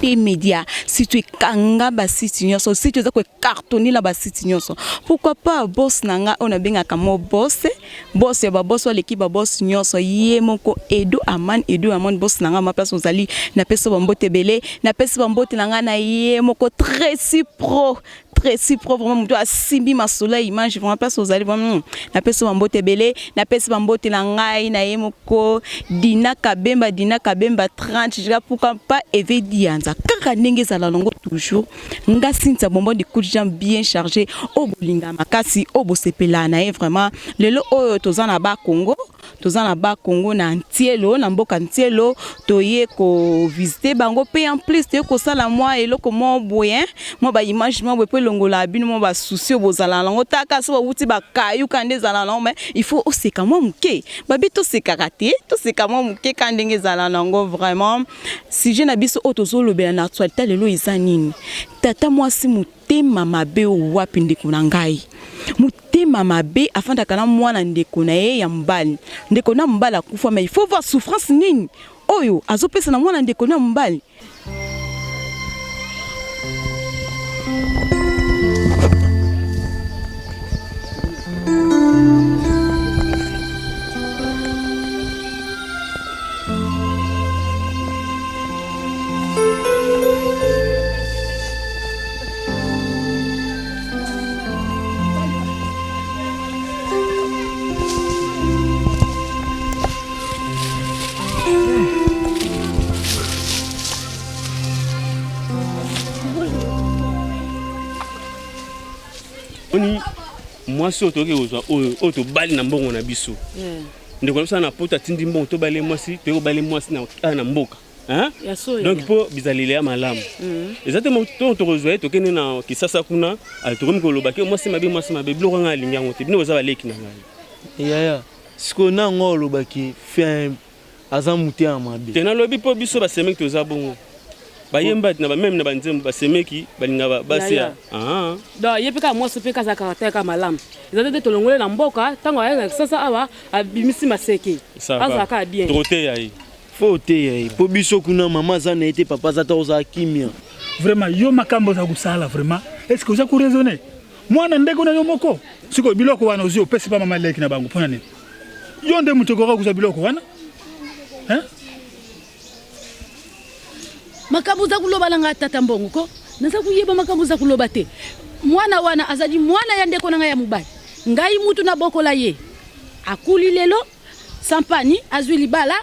médias, si tu es kanga basiti nyonso, si tu es cartonné la basiti nyonso. Pourquoi pas boss nanga on a bien kamo boss ya ba boss l'équipe ba boss nyonso yé moko Edo Aman boss nanga ma place ozali na pesa bambote belé na pesa bambote nanga na yé moko très pro vraiment muto asimbi masolo image vraiment place ozali vraiment na pesa bambote belé na pesa bambote na ngai na yé moko Dina Kabemba 30 je pourquoi pas Eve Dianza kaka ndenge za la longo toujours nga sinta bombo de coups de jambes bien chargé au bolinga makasi au bosepela na vraiment lelo oyo tozana ba Congo na Ntielo na mboka Ntielo toye ko visiter bango pe en plus te ko sala moi eloko mo boyen mo ba image mo pe longola bino mo ba souci bozala lango taka so wuti ba kayu kande zala lango mais il faut oseka mo muke babito se karaté to se kamo muke kandenge zala lango vraiment si je na biso otozolo be na actualité lelo izanini tata moi si mutema mabe wapi ndeko na ngai mutema mabe afin dakana mwana ndeko na ye ya mbali ndeko na mbala kufa mais il faut voir souffrance nini oyo azopesa na mwana ndeko na mbali. Moi si otoke ozwa oyo to bali na mbongo na biso ndeko na na pota tindi mbongo to bale mwasi to bale mwasi na mboka hein donc po bizalile ya malamu exactement to kozwa to kene na kisasa kuna alitokomi koloba ke mwasi mabe biloko nga alingi yango te bino oza baleki na ngai yaya siko na ngolo baki fin azamuti ya mabe tena lobi po biso ba semeki toza bongo bayemba na ba même na banzembo ba semeki balinga basia do yepeka mwasi pe kaza karata ka malamu ezate to longole na mboka tango ya sasa awa abimisi maseke aza ka bien troté yayi faut te yayi po biso kuna mama za na été papa za toza kimia vraiment yo makambo za kusala vraiment est-ce que uza ku raisonner mwana ndeko na yo moko siko biloko wana uzi opesi pa mama leki na bangu pona nini yo nde mutoko kuza biloko wana hein makambo za kuloba langa tata mbongo ko naza kuyeba makambo za kuloba te mwana wana azali mwana ya ndeko na ngai ya mubali ngai mutu na bokola ye akuli lelo sampani azwi libala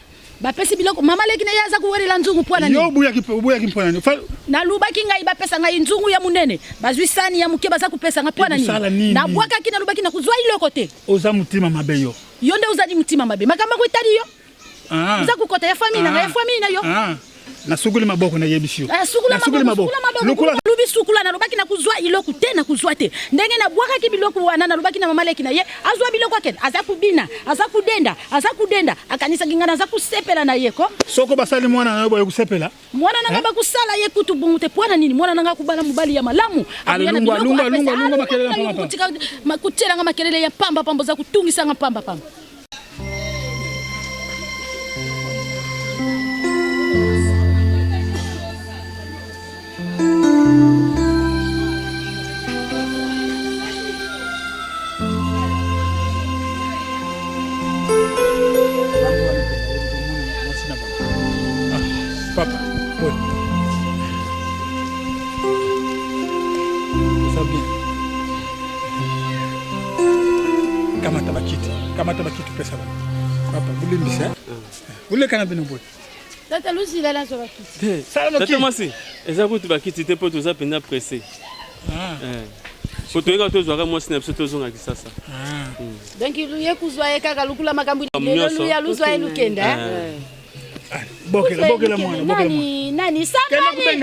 bapesi biloko mama leki na yaza kuwerela nzungu pwana nini yo buya kimpona nini na lubaki ngai bapesa ngai nzungu ya munene bazwi sani ya muke baza kupesa ngai pwana nini na bwaka kina lubaki na kuzwa iloko te oza mutima mabe yo nde uzali mutima mabe makamba kuitali yo uza kukota ya famille na ya famille na yo na suguli maboko na yebisio suguli maboko lukula lubi sukula na lubaki na kuzwa iloko te na kuzwa te ndenge na bwaka ki biloko wana na lubaki na mama leki na ye azwa biloko akene azakubina azakudenda akanisa kingana azakusepela na yeko soko basali mwana na boye kusepela mwana nanga bakusala ye kutu bungute pwana nini mwana nanga kubala mubali ya malamu lunga makelele ya pamba makutela nga makelele ya pamba za kutungisa nga pamba papa oui ça bien kamata bakiti pesa papa bulimbisa ule kana bino boy tata lusi la so bakiti tata masi eza kuti bakiti te po toza penda pressé Foto eka tozwaka mwasi na biso tozonga kisasa. Donc ye kuzwa ye kaka lukula makambu lelo ya luzwa ye lukenda. Bokela mwana, nani Sampani?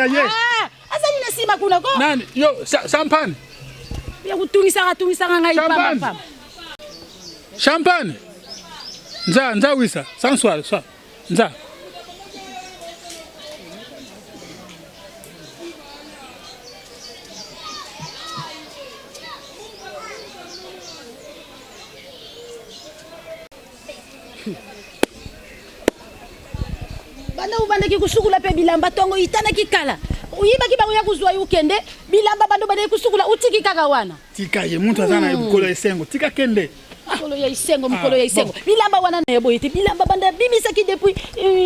Asani na sima kuna ko? Nani? Yo, Sampani. Ya kutungisa ngai pamba. Champagne. Nza wisa, sanswala, swa. Nza. banda ubandaki kusukula pe bilamba tongo itana kikala uyiba kiba ya kuzwa yukende bilamba bando bande kusukula utiki kaka wana tika ye muntu azana mukolo esengo tika kende mukolo ya isengo bilamba wana na yebo yiti bilamba banda bimisa ki depuis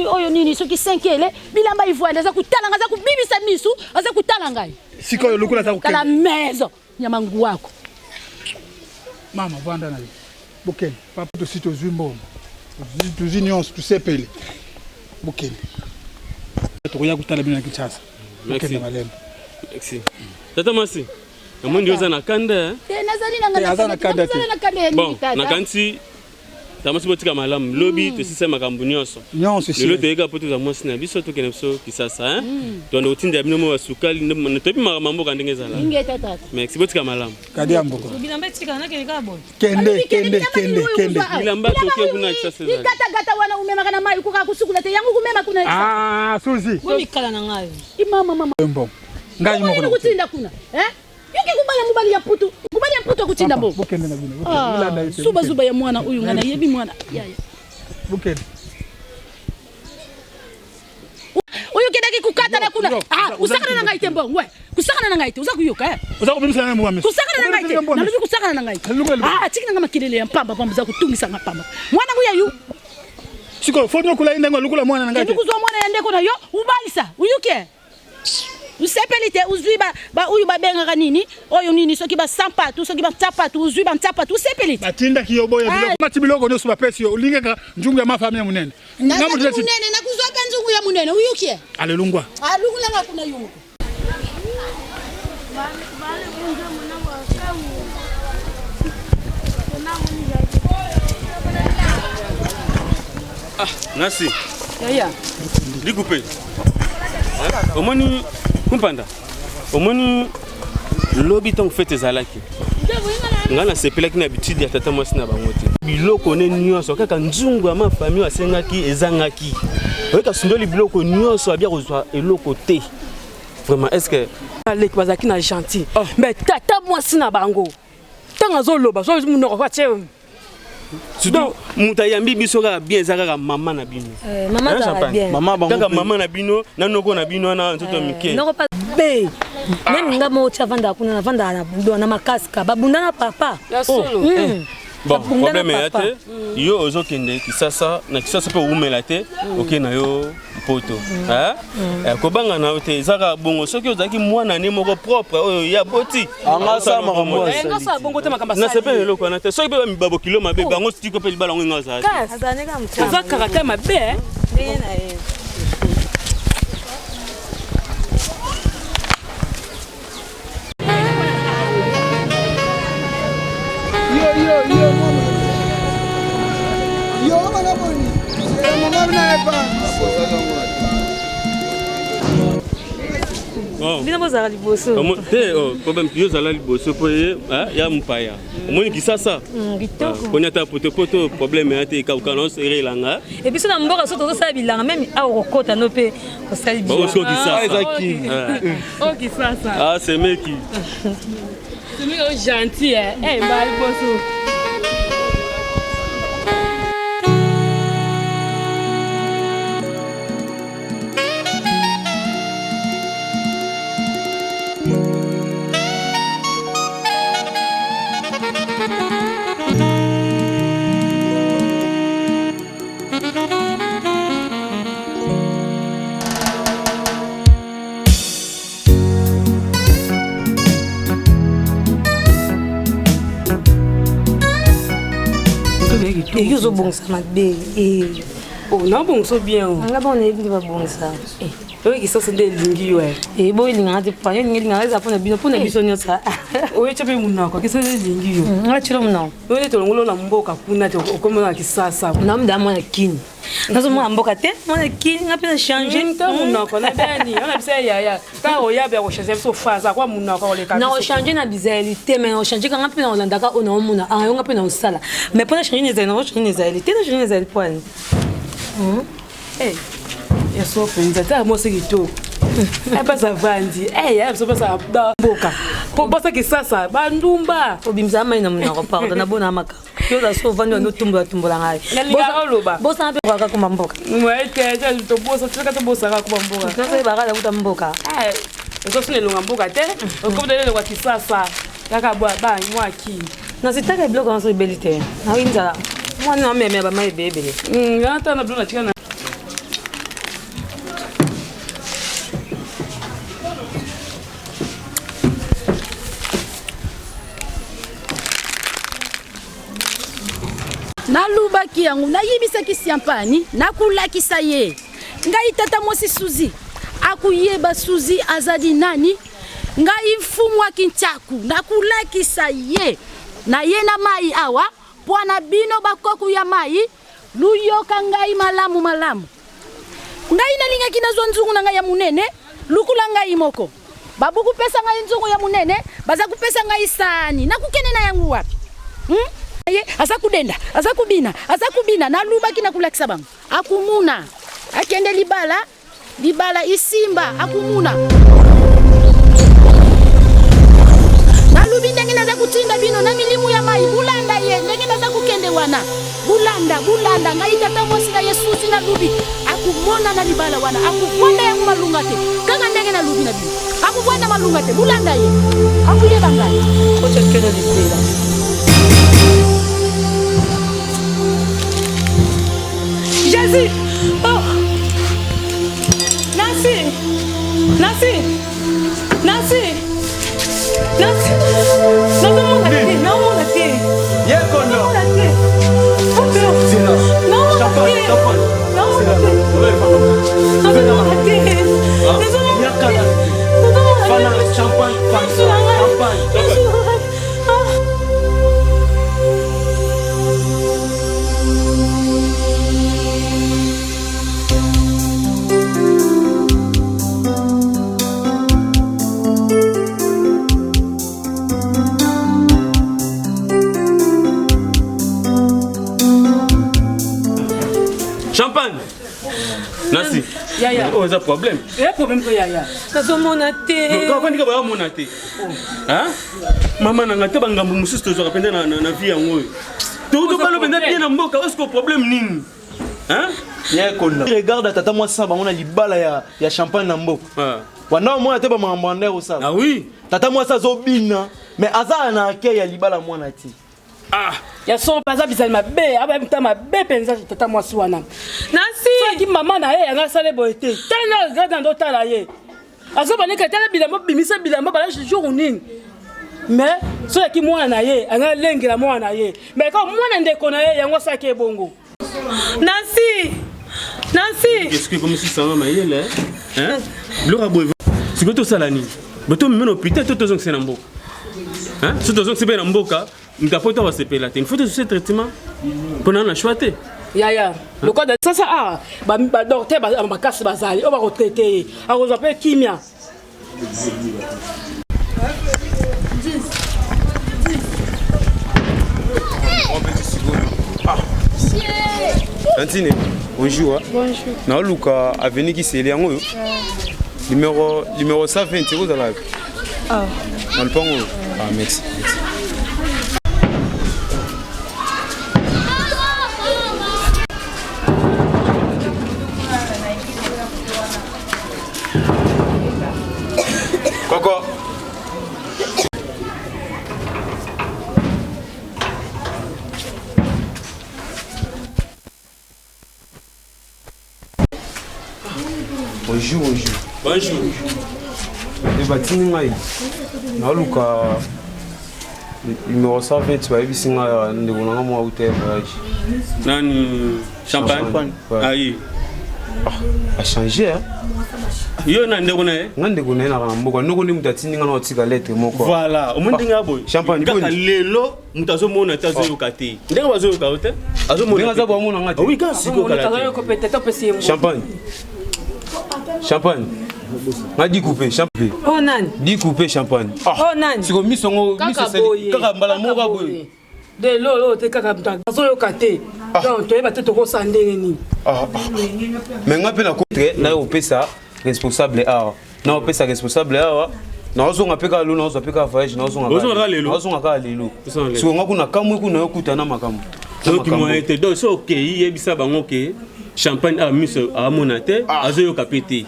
oyo nini soki 5 ele bilamba ivoile za kutala ngaza kubimisa misu aza kutala ngai sikoyo lukula za kukende kala mezo nyamangu wako mama vanda na bokende papa to sito zwimbo tuzinyonso tusepele bokende tokoya kutala bino na Kinshasa. Merci. Merci. Tata Masi. Comment Dieu na kanda? Nazali na kanda. Bon, na kanti Tamasi botika malamu lobby to sisa makambo nyonso. Nyonso si. Le toyeka poto za mwasi na biso to kene biso Kisasa, hein? To ndo tinda bino mo sukali ndo topi makambo ka ndenge zala. Ingeta tata. Merci botika malamu. Kadi amboko. Bilamba tika na kene ka bon. Kende. Bilamba to kia kuna Kisasa. Gata wana umema kana mai kuka kusukula te yangu kumema kuna Ah, Suzi. Wewe kala na ngayo. Mama. Mbongo. Ngai mo kuna. Kutinda kuna. Yuki kubala mubali ya putu. Kubali ya putu kutinda mbo. Bokende na bino. Zuba ya mwana uyu ngana yebi mwana. Yaya. Bokende. Uyu kedaki kukata na kuna. Usakana na ngai tembo. We. Kusakana na ngai te. Uzakuyuka. Uzakubimisa na muwame. Kusakana na ngai te. Na lubi kusakana na ngai. Chiki na makilele ya pamba za kutungisa ngapamba. Mwana nguya yu. Siko fonyo kula indengo lukula mwana na ngai te. Ndikuzwa mwana ya ndeko na yo. Ubalisa. Uyuke. Usepelite uzwiba ba uyu babenga kanini oyo nini soki ba sampatu soki ba tapatu uzwiba ntapatu usepelite batinda kiyoboya biloko mati biloko nyoso ba pesi yo ulingeka njungu ya mafami ya munene ngamu munene nakuzwa ka njungu ya munene uyukie alelungwa alungula ngakuna yungu Nasi. Ya. Dikupe. Omoni kumpanda. Omoni lobby ton fete zalaki. Ngana sepelaki na habitude ya tata mwasi na bango te. Biloko ne nyonso kaka nzungu ya ma famille asengaki ezangaki. Oyeka sundoli biloko nyonso abia kozwa eloko te. Vraiment est-ce que Alek bazaki na gentil. Mais tata mwasi na bango. Tanga zoloba so munoko kwa tche. Surtout mutayambi biso ka bien ezaka mama na bino. Maman ça bien. Maman bango. Kaka mama na bino na noko na bino na nzoto mike. Noko pas be. Même nga mo tia vanda kuna vanda na bundo na makaska babunda na papa. Bon, problème est yo ozokende Kisasa na Kisasa pe umela te oké na yo poto. Hein? Kobanga na te ezaka bongo soki ozaki mwana ne moko propre oyo ya boti. Anga sa makambo. Ngasa bongo te makamba na sepe eloko na te soki pe mibabo kilo mabe bango tiko pe libala ngo ngaza. Azaneka mtama. Za karate mabe Ndenge na ye. Bina bozala liboso. Te problème yo zala liboso po ya mpaya. Omoni Kisasa. Kitoko. Konya ta poto problème ate ka ukana sere langa. Et puis na mboka so tozo sabila même a okota no pe osali bi. Ba osko Kisasa. Ezaki. Oh Kisasa. Ah c'est meki. C'est mec gentil ba liboso. Et yo zo bongsa mabe Oh na bongso bien oh. Anga bon ebi ba bongsa. Oyo Kisasa nde lingi yo Boy linga te pa yo linga za pona bino pona biso nyotsa. Oyo chepe munako Kisasa nde lingi yo. Nga chilo mna. Oyo tolongolo na mboka kuna te okomona Kisasa. Na mda mwana kini. Nazo mwana mboka te mwana kini nga pena changer. Nta munako na beni ona bisa ya. Ka oyabe ko changer so faza kwa munako ole ka. Na o changer na bizalité mais o changer kanga pena olandaka ona omuna ah yo nga pena osala. Mais pona changer les na changer les réalités na changer les réalités point. Ya so penza ta mo se kitoko. Apa savandi. Ya so pesa da boka. Po bosa Kisasa bandumba. Obimza mai na munako pardon na bona maka. yo za so vandi no tumba ngai bosa mpe kwa kuma mboka mwete to bosa tsaka to bosa ka kuma mboka sasa ibaka la kutamboka eko sine longa mboka te okomdele kwa kisasa kaka ba mwaki na sitaka blog en rebelité na winza mwana na meme ba mai bebe ngata na blog na chikana nalubaki yango nayebisaki siampani nakulakisa ye ngai tata mosi Suzi akuyeba Suzi azadi nani ngai mfumu wa Kinchaku nakulakisa ye na ye na mai awa bwana bino bakoku ya mai luyoka ngai malamu ngai nalingaki nazwa nzungu na ngai ya munene lukula ngai moko babuku pesa ngai nzungu ya munene baza kupesa ngai sani nakukene na yangu wapi ye asakudenda asakubina nalubaki nakulakisa bango akumuna akende libala isimba akumuna nalubi ndenge naza kutinda bino na milimu ya mai bulanda ye ndenge naza kukende wana bulanda ngai tata mosi na Yesusi nalubi akumona na libala wana akuvonda yangu malunga te kanga ndenge nalubi na bino akuvonda malunga te bulanda ye akuyeba ngai ocha kendo libela Jésus! Oh! Nancy! Champagne. Nasi. Yaya. Oh, c'est un problème. Il y a un problème que Yaya. Ça se monate. Quand on dit que va monate. Hein? Maman n'a pas ngambu mususu tozo kapenda na vie yango. Tout pas le benda bien na mboka, est-ce que problème nini? Hein? Regarde tata moi ça on a libala ya champagne na mboka. Wana moi te ba mamanda ko ça. Ah oui. Tata moi ça zobina mais azala na akei ya libala mwana ti. Ah, ya so baza bizali mabe, aba mta mabe penza tata mwasi wana. Nasi, so ki mama na ye anga sale boete. Tana regarde ndo tala ye. Azo baneka tala bilamba bimisa bilamba bala jour nini. Mais so ki mwana na ye anga lengela mwana na ye. Mais quand mwana ndeko na ye yango sake bongo. Nasi. Qu'est-ce que comme si ça va maïle hein? Laura boy. C'est quoi tout ça là ni? Boto meno peut-être tout ça c'est nambo. Hein? Tout ça c'est bien namboka. Mtapoto va se peler. Il faut de ce traitement pour na choiter. Yaya, le code de ça ah, ba docteur ba casse bazali, on va retraiter. A vous appelle kimia. Tantine, bonjour. Bonjour. Na luka avenue qui c'est yango yo. Numéro 120 vous allez. Ah. Dans le pango. Ah merci. Coco. Bonjour. Et batini ngai. Na luka numéro 120 tu vas bisinga ndeko nanga mo hôtel voyage. Nani champagne. Aïe. A changé hein. Yo na ndeko na ye. Ndeko na na mboka ndeko ndi mutatini nga na otika lettre moko. Voilà, omundi boy. Champagne kaka lelo mutazo mona tazo yokate. Ndeko bazo yokaute. Azo mona. Ndeko za kwa mona ngati. Oui, kasi ko kala. Champagne. Ma découpé champagne. Oh nani? Découpé champagne. Oh nani? Siko misongo misoseli. Kaka mbala moko boy. De lolo te kaka mtazo yokate. Donc tu es battu ko sandenge ni. Mais nga pe na contre na opesa responsable a. Na opesa responsable a nazonga peka lelo nazwa peka voyage nazonga lelo so nga kuna kamwe kuna yokutana makambo donc moi était donc so OK yebisa bango ke champagne a mis à monate azoyoka pété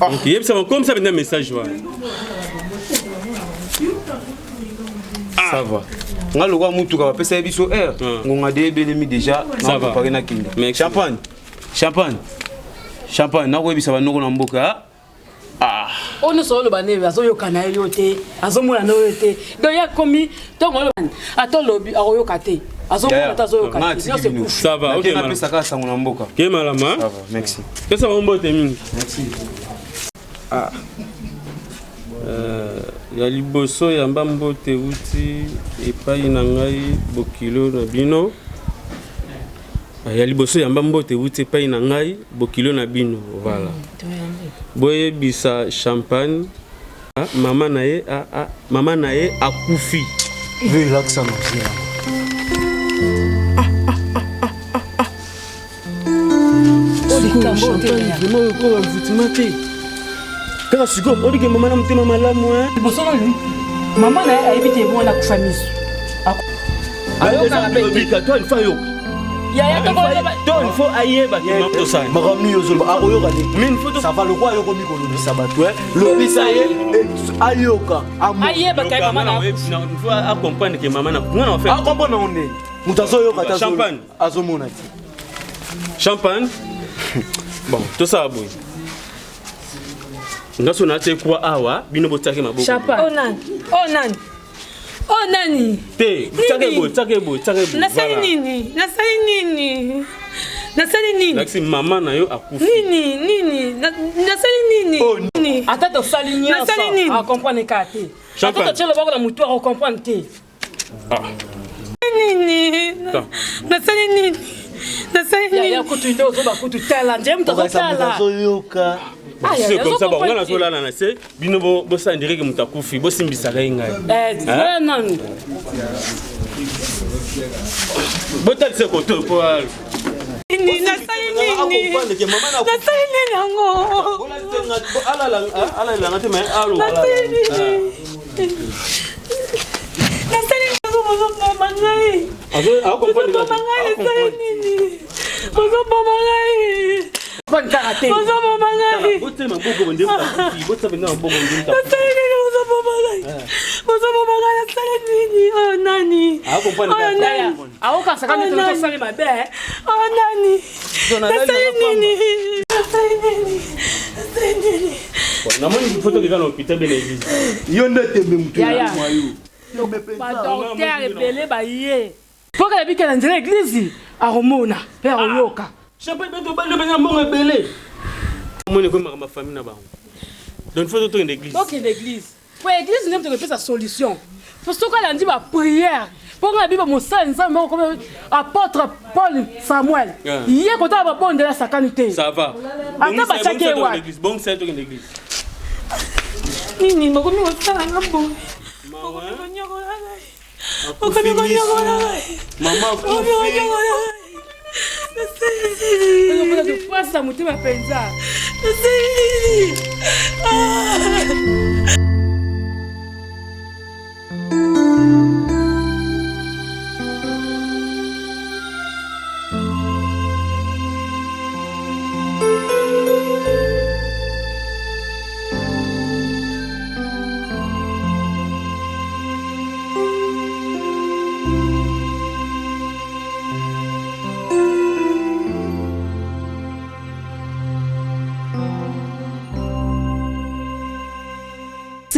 OK yebisa comme ça un message wa ça va nga lokwa mutuka bapesa biso ngonga debelemi déjà na préparer na kinde champagne na koyebisa banoko na mboka on solo bane azoyoka na yote azomona na yote donc ya komi donc ato lobi ayoka te azomona ta azoyoka te ça va OK na pesa ka sango na mboka ke malama ça va merci pesa mbote mingi merci ya liboso ya mbambote uti epai na ngai bokilo na bino ya liboso ya mbambote uti epai na ngai bokilo na bino voilà boyebisa champagne mama na ye akufi relax na kaka sikoyo olike mama na motema malamu liboso mama na ye ayebi te ebona kufa miso ayokaka to il faut ayoka il faut ayeba tosani makamni yozoloba akoyoka te ça va lokwa ayoko mikolobisa bato lobisa ye ayoka ayeba kai mama na il faut accompagner ke mama na ngana fait accompagner onde mutu azoyoka ta champagne azomona te champagne bon tout ça boy ngaso na te kwa awa bino botake maboko champagne oh nani te take bo nasali nini Naksi mama na yo akufi nini nasali nini ata to sali nyasa a comprendre ka te ata to tshelo ba ko na mutu a comprendre te nini nasali nini ya kutu ndo zo ba kutu tala njem to tala azoyoka c'est comme ça bon ngana sola na se bino bo sandire ke mutakufi bo simbisa ga inga non botal se ko to po nini nasali nini yango ala ngate mai alo nasali mama ngai bon karaté champagne beto bande benga mbongo belé mone ko ma famille na bango donc faut to l'église OK l'église pour l'église n'aime te faire sa solution parce que quand on dit ba prière pour la bible mon sang ensemble comme apôtre Paul Samuel il est content ba bonde la sakanité ça va ata ba chake wa l'église bon c'est to l'église nini makomi osala ngambo maman pasa mutima penza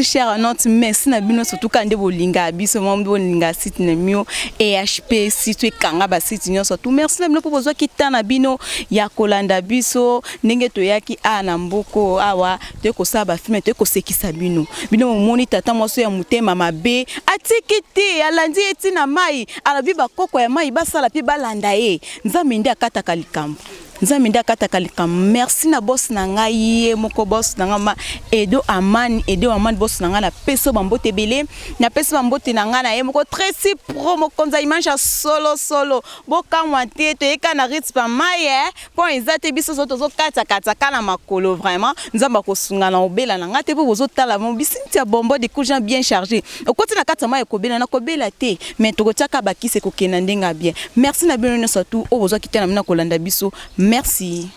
cher notre merci na bino surtout quand de bolinga biso mo bolinga site na mio EHP site kanga ba site nyonso tout merci na bino pour besoin kitana bino ya kolanda biso ndenge to yaki na mboko awa te ko saba filme te ko sekisa bino moni tata moso ya mutema mabe atikiti alandi eti na mai ala biba koko ya mai basala pi balanda ye nzambe ndi akata kalikambo nzambe nda kataka lika merci na boss na ngai ye moko boss na ngama Edo Amani boss na ngana peso bambote belé na peso bambote na ngana ye moko Tracy Pro moko nza image solo boka mwate to eka na ritz pa maye po ezate biso zoto zo kata kana makolo vraiment nzamba ko sunga na obela na ngate po bozo tala mo bisinti ya bombo de coups bien chargé okoti na kata maye ko bela na ko bela te mais to kotiaka bakise ko kena ndenga bien merci na bino surtout o bozo kitana mina kolanda biso merci.